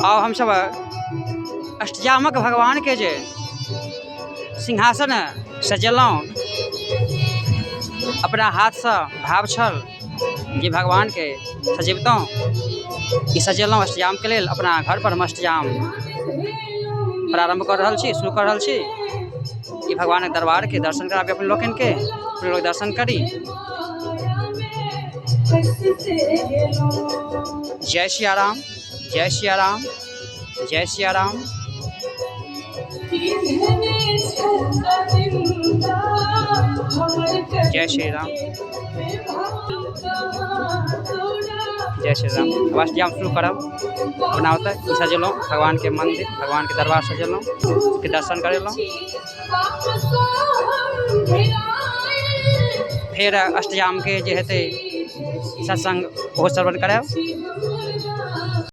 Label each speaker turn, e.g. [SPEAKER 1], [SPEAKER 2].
[SPEAKER 1] आओ हम सब अष्टजामक भगवान के जे सिंहासन सजेलहुँ अपना हाथ से भाव छल जे भगवान के सजेबतहुँ ई सजेलहुँ अष्टजाम के लेल अपना घर पर हम अष्टजाम प्रारंभ कर रहल छी, शुरू कर रहल छी। ई भगवान के दरबार के दर्शन कराबी अपन लोकन के, अपने लोग दर्शन करी। जय सिया राम, जय सिया राम, जय सिया राम। जय श्री राम, जय श्री राम। अष्टजाम शुरू करब अपना होता सजेलहुँ भगवान के मंदिर, भगवान के दरबार सजेलहुँ, के दर्शन करेलहुँ। फिर अष्टजाम के जे हेतै सत्संग ओहो श्रवण करायब।